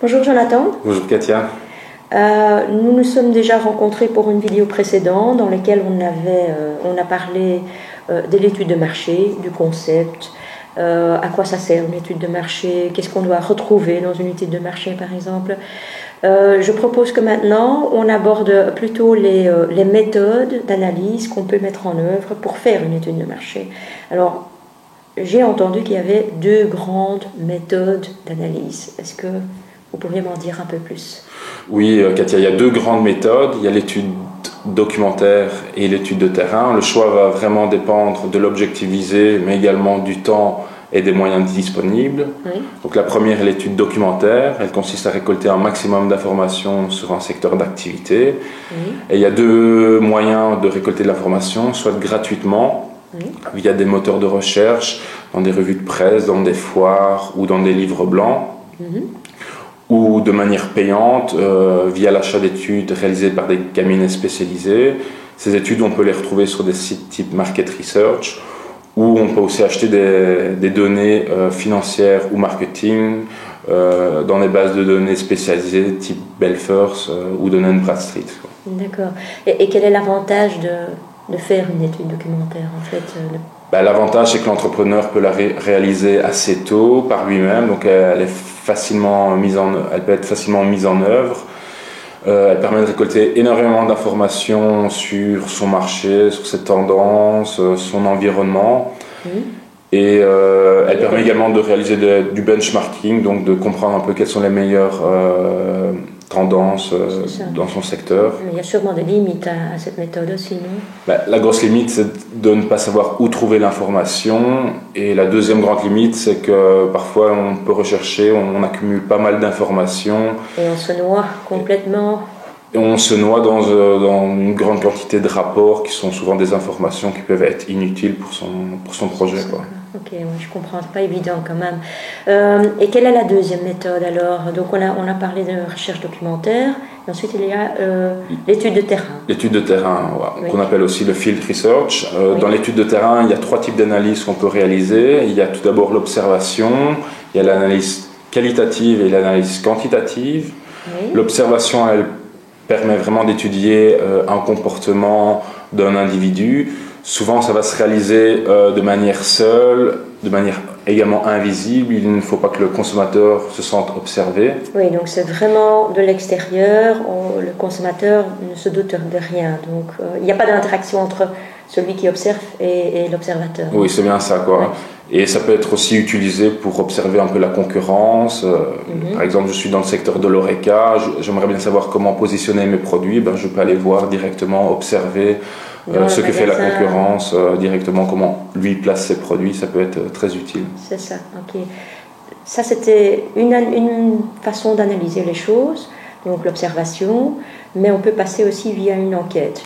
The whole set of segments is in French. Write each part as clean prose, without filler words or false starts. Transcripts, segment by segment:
Bonjour Jonathan. Bonjour Katia. Nous nous sommes déjà rencontrés pour une vidéo précédente dans laquelle on a parlé de l'étude de marché, du concept, à quoi ça sert une étude de marché, qu'est-ce qu'on doit retrouver dans une étude de marché par exemple. Je propose que maintenant on aborde plutôt les méthodes d'analyse qu'on peut mettre en œuvre pour faire une étude de marché. Alors, j'ai entendu qu'il y avait deux grandes méthodes d'analyse. Est-ce que vous pourriez m'en dire un peu plus? Oui, Katia, il y a deux grandes méthodes. Il y a l'étude documentaire et l'étude de terrain. Le choix va vraiment dépendre de l'objectif visé, mais également du temps et des moyens disponibles. Oui. Donc la première est l'étude documentaire. Elle consiste à récolter un maximum d'informations sur un secteur d'activité. Oui. Et il y a deux moyens de récolter de l'information, soit gratuitement, Oui. via des moteurs de recherche, dans des revues de presse, dans des foires ou dans des livres blancs. Ou de manière payante via l'achat d'études réalisées par des cabinets spécialisés. Ces études, on peut les retrouver sur des sites type Market Research, ou on peut aussi acheter des données financières ou marketing dans des bases de données spécialisées type Belfers ou Dun & Bradstreet. D'accord. Et quel est l'avantage de faire une étude documentaire en fait L'avantage, c'est que l'entrepreneur peut la réaliser assez tôt par lui-même, donc elle peut être facilement mise en œuvre. Elle permet de récolter énormément d'informations sur son marché, sur ses tendances, son environnement. Et elle permet également de réaliser du benchmarking, donc de comprendre un peu quelles sont les meilleures tendances dans son secteur. Mais il y a sûrement des limites à cette méthode aussi, non? La grosse limite, c'est de ne pas savoir où trouver l'information. Et la deuxième grande limite, c'est que parfois on peut rechercher, on accumule pas mal d'informations. Et on se noie complètement. Et on se noie dans une grande quantité de rapports qui sont souvent des informations qui peuvent être inutiles pour son projet, quoi. Ok, je comprends, c'est pas évident quand même. Et quelle est la deuxième méthode alors? Donc on a parlé de recherche documentaire, et ensuite il y a l'étude de terrain. L'étude de terrain, Oui. qu'on appelle aussi le field research. Oui. Dans l'étude de terrain, il y a trois types d'analyses qu'on peut réaliser. Il y a tout d'abord l'observation, il y a l'analyse qualitative et l'analyse quantitative. Oui. L'observation, elle permet vraiment d'étudier un comportement d'un individu. Souvent, ça va se réaliser de manière seule, de manière également invisible. Il ne faut pas que le consommateur se sente observé. Oui, donc c'est vraiment de l'extérieur, le consommateur ne se doute de rien. Donc il n'y a pas d'interaction entre celui qui observe et l'observateur. Oui, c'est bien ça, quoi. Et ça peut être aussi utilisé pour observer un peu la concurrence. Par exemple, je suis dans le secteur de l'ORECA, j'aimerais bien savoir comment positionner mes produits. Je peux aller voir directement, observer ce que fait la concurrence, directement comment lui place ses produits. Ça peut être très utile. C'est ça, ok. Ça, c'était une façon d'analyser les choses, donc l'observation, mais on peut passer aussi via une enquête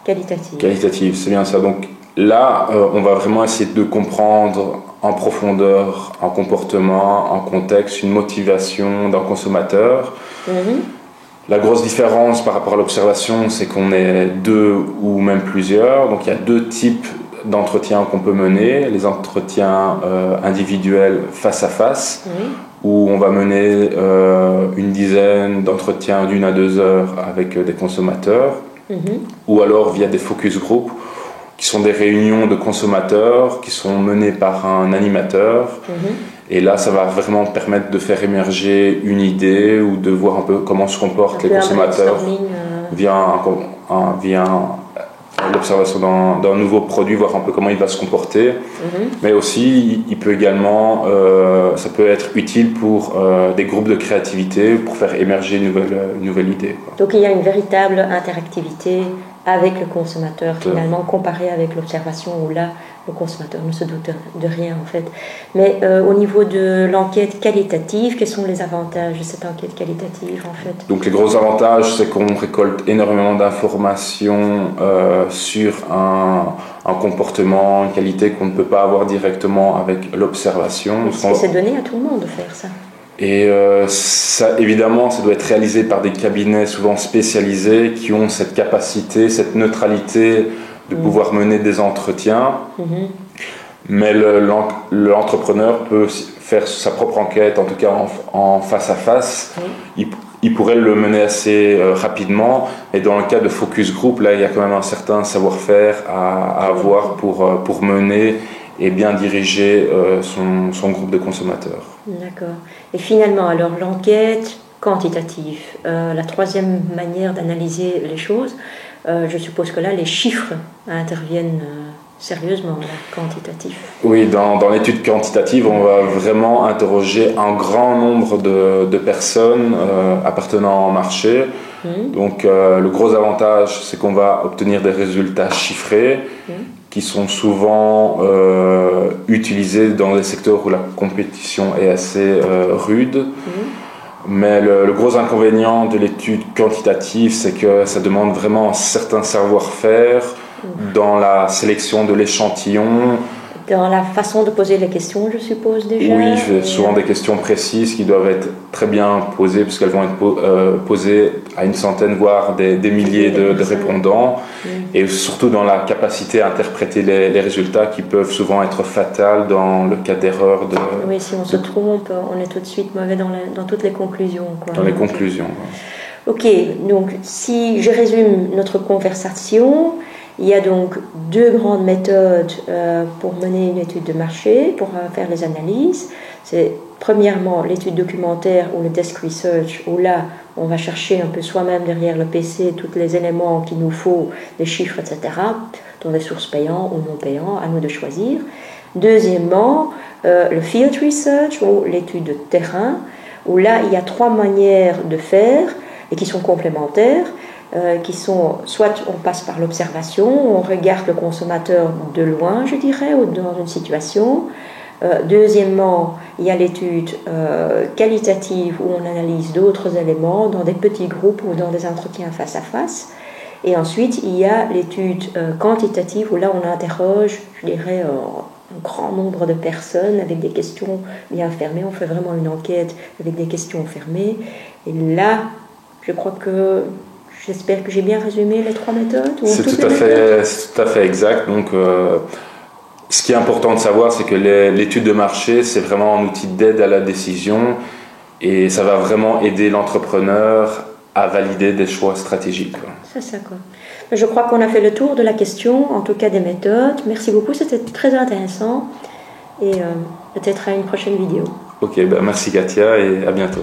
qualitative. Qualitative, c'est bien ça. Donc là, on va vraiment essayer de comprendre en profondeur un comportement, un contexte, une motivation d'un consommateur. La grosse différence par rapport à l'observation, c'est qu'on est deux ou même plusieurs. Donc il y a deux types d'entretiens qu'on peut mener. Les entretiens individuels face à face, où on va mener une dizaine d'entretiens d'1 à 2 heures avec des consommateurs. Ou alors via des focus group, qui sont des réunions de consommateurs qui sont menées par un animateur. Et là, ça va vraiment permettre de faire émerger une idée ou de voir un peu comment se comportent les consommateurs via l'observation d'un nouveau produit, voir un peu comment il va se comporter. Mais aussi, il peut également, ça peut être utile pour des groupes de créativité pour faire émerger une nouvelle idée, quoi. Donc il y a une véritable interactivité avec le consommateur finalement, comparé avec l'observation où là, le consommateur ne se doute de rien en fait. Mais au niveau de l'enquête qualitative, quels sont les avantages de cette enquête qualitative en fait? Donc les gros avantages, c'est qu'on récolte énormément d'informations sur un comportement, une qualité qu'on ne peut pas avoir directement avec l'observation. Est-ce que c'est donné à tout le monde de faire ça? Et ça, évidemment, ça doit être réalisé par des cabinets souvent spécialisés qui ont cette capacité, cette neutralité de pouvoir mener des entretiens. Mais l'entrepreneur peut faire sa propre enquête, en tout cas en face à face, il pourrait le mener assez rapidement. Et dans le cas de focus group, là, il y a quand même un certain savoir-faire à avoir pour mener et bien diriger son groupe de consommateurs. D'accord. Et finalement, alors l'enquête quantitative, la troisième manière d'analyser les choses, je suppose que là, les chiffres interviennent sérieusement, quantitatif. Oui, dans l'étude quantitative, on va vraiment interroger un grand nombre de personnes appartenant au marché. Donc le gros avantage, c'est qu'on va obtenir des résultats chiffrés qui sont souvent utilisés dans des secteurs où la compétition est assez rude. Mais le gros inconvénient de l'étude quantitative, c'est que ça demande vraiment un certain savoir-faire dans la sélection de l'échantillon. Dans la façon de poser les questions, je suppose déjà. Oui, souvent des questions précises qui doivent être très bien posées, puisqu'elles vont être posées à une centaine, voire des milliers de répondants. Et surtout dans la capacité à interpréter les résultats qui peuvent souvent être fatales dans le cas d'erreur. Oui, si on se trompe, on est tout de suite mauvais dans toutes les conclusions. Dans les conclusions. Ok, donc si je résume notre conversation, il y a donc deux grandes méthodes pour mener une étude de marché, pour faire les analyses. C'est premièrement l'étude documentaire ou le desk research, où là, on va chercher un peu soi-même derrière le PC tous les éléments qu'il nous faut, les chiffres, etc., dans des sources payantes ou non payantes, à nous de choisir. Deuxièmement, le field research ou l'étude de terrain, où là, il y a trois manières de faire et qui sont complémentaires. Qui sont, soit on passe par l'observation, on regarde le consommateur de loin, je dirais, ou dans une situation. Deuxièmement, il y a l'étude qualitative où on analyse d'autres éléments dans des petits groupes ou dans des entretiens face à face. Et ensuite, il y a l'étude quantitative où là, on interroge, je dirais, un grand nombre de personnes avec des questions bien fermées. On fait vraiment une enquête avec des questions fermées. Et là, je crois que... J'espère que j'ai bien résumé les trois méthodes. C'est tout à fait exact. Donc, ce qui est important de savoir, c'est que l'étude de marché, c'est vraiment un outil d'aide à la décision et ça va vraiment aider l'entrepreneur à valider des choix stratégiques. C'est ça, quoi. Je crois qu'on a fait le tour de la question, en tout cas des méthodes. Merci beaucoup, c'était très intéressant et peut-être à une prochaine vidéo. Ok, merci Katia et à bientôt.